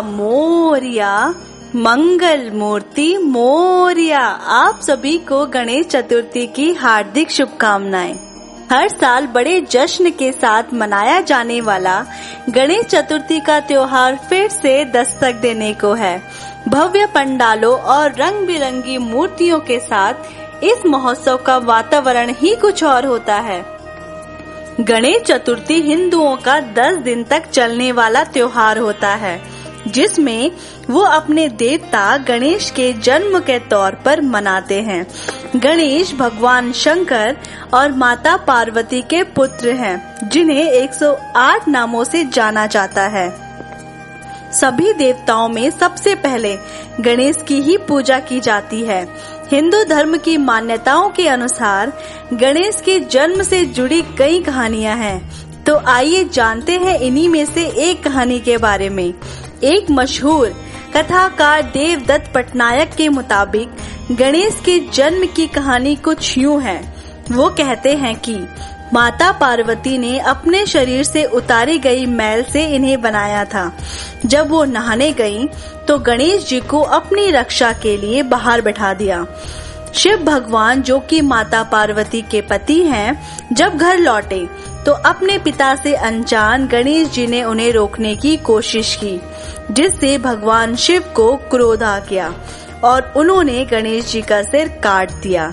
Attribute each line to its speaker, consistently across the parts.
Speaker 1: मोरिया, मंगल मूर्ति मोरिया। आप सभी को गणेश चतुर्थी की हार्दिक शुभकामनाएं। हर साल बड़े जश्न के साथ मनाया जाने वाला गणेश चतुर्थी का त्योहार फिर से दस्तक देने को है। भव्य पंडालों और रंग बिरंगी मूर्तियों के साथ इस महोत्सव का वातावरण ही कुछ और होता है। गणेश चतुर्थी हिंदुओं का 10 दिन तक चलने वाला त्योहार होता है, जिसमें वो अपने देवता गणेश के जन्म के तौर पर मनाते हैं। गणेश भगवान शंकर और माता पार्वती के पुत्र हैं, जिन्हें 108 नामों से जाना जाता है। सभी देवताओं में सबसे पहले गणेश की ही पूजा की जाती है। हिंदू धर्म की मान्यताओं के अनुसार गणेश के जन्म से जुड़ी कई कहानियां हैं, तो आइए जानते हैं इन्हीं में से एक कहानी के बारे में। एक मशहूर कथाकार देवदत्त पटनायक के मुताबिक गणेश के जन्म की कहानी कुछ यूं है। वो कहते हैं कि माता पार्वती ने अपने शरीर से उतारी गई मैल से इन्हें बनाया था। जब वो नहाने गईं, तो गणेश जी को अपनी रक्षा के लिए बाहर बैठा दिया। शिव भगवान, जो कि माता पार्वती के पति हैं, जब घर लौटे तो अपने पिता से अनजान गणेश जी ने उन्हें रोकने की कोशिश की, जिससे भगवान शिव को क्रोध आ गया और उन्होंने गणेश जी का सिर काट दिया।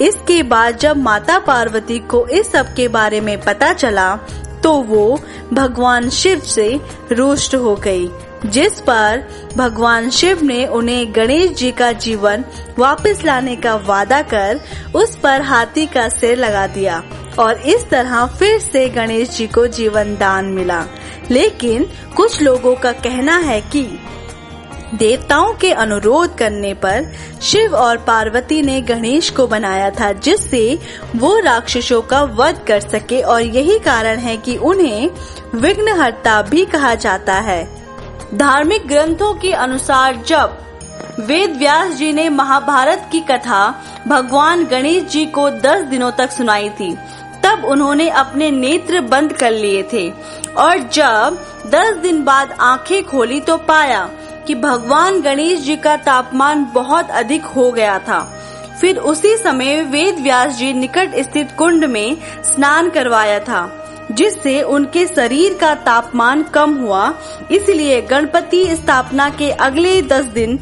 Speaker 1: इसके बाद जब माता पार्वती को इस सब के बारे में पता चला, तो वो भगवान शिव से रुष्ट हो गई, जिस पर भगवान शिव ने उन्हें गणेश जी का जीवन वापस लाने का वादा कर उस पर हाथी का सिर लगा दिया और इस तरह फिर से गणेश जी को जीवन दान मिला। लेकिन कुछ लोगों का कहना है कि देवताओं के अनुरोध करने पर शिव और पार्वती ने गणेश को बनाया था, जिससे वो राक्षसों का वध कर सके, और यही कारण है कि उन्हें विघ्नहर्ता भी कहा जाता है। धार्मिक ग्रंथों के अनुसार जब वेद व्यास जी ने महाभारत की कथा भगवान गणेश जी को 10 दिनों तक सुनाई थी, तब उन्होंने अपने नेत्र बंद कर लिए थे और जब 10 दिन बाद आंखें खोली तो पाया कि भगवान गणेश जी का तापमान बहुत अधिक हो गया था। फिर उसी समय वेद व्यास जी निकट स्थित कुंड में स्नान करवाया था, जिससे उनके शरीर का तापमान कम हुआ। इसलिए गणपति स्थापना के अगले 10 दिन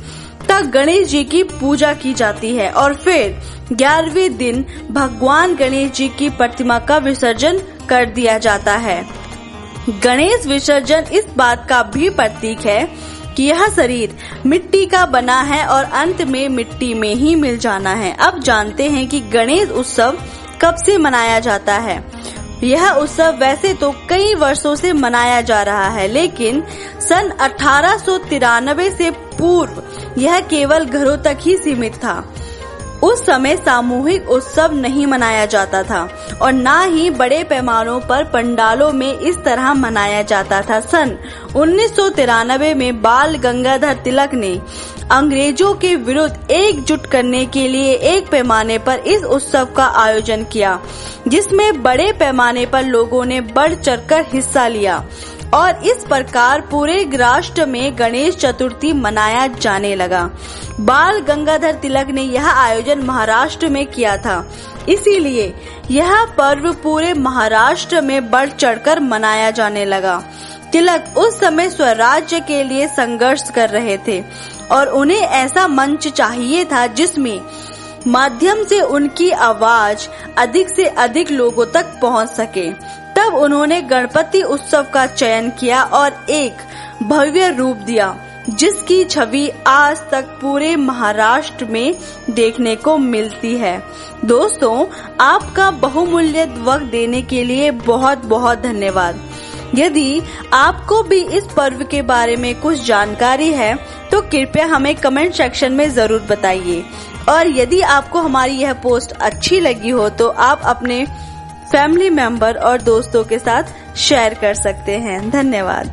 Speaker 1: तक गणेश जी की पूजा की जाती है और फिर 11वें दिन भगवान गणेश जी की प्रतिमा का विसर्जन कर दिया जाता है। गणेश विसर्जन इस बात का भी प्रतीक है कि यह शरीर मिट्टी का बना है और अंत में मिट्टी में ही मिल जाना है। अब जानते हैं कि गणेश उत्सव कब से मनाया जाता है। यह उत्सव वैसे तो कई वर्षों से मनाया जा रहा है, लेकिन सन 1893 से पूर्व यह केवल घरों तक ही सीमित था। उस समय सामूहिक उत्सव नहीं मनाया जाता था और न ही बड़े पैमानों पर पंडालों में इस तरह मनाया जाता था। सन 1993 में बाल गंगाधर तिलक ने अंग्रेजों के विरुद्ध एकजुट करने के लिए एक पैमाने पर इस उत्सव का आयोजन किया, जिसमें बड़े पैमाने पर लोगों ने बढ़ चढ़कर हिस्सा लिया और इस प्रकार पूरे राष्ट्र में गणेश चतुर्थी मनाया जाने लगा। बाल गंगाधर तिलक ने यह आयोजन महाराष्ट्र में किया था, इसीलिए यह पर्व पूरे महाराष्ट्र में बढ़ चढ़कर मनाया जाने लगा। तिलक उस समय स्वराज्य के लिए संघर्ष कर रहे थे और उन्हें ऐसा मंच चाहिए था जिसमें माध्यम से उनकी आवाज अधिक से अधिक लोगों तक पहुंच सके। तब उन्होंने गणपति उत्सव का चयन किया और एक भव्य रूप दिया, जिसकी छवि आज तक पूरे महाराष्ट्र में देखने को मिलती है। दोस्तों, आपका बहुमूल्य वक्त देने के लिए बहुत बहुत धन्यवाद। यदि आपको भी इस पर्व के बारे में कुछ जानकारी है तो कृपया हमें कमेंट सेक्शन में जरूर बताइए, और यदि आपको हमारी यह पोस्ट अच्छी लगी हो तो आप अपने फैमिली मेंबर और दोस्तों के साथ शेयर कर सकते हैं। धन्यवाद।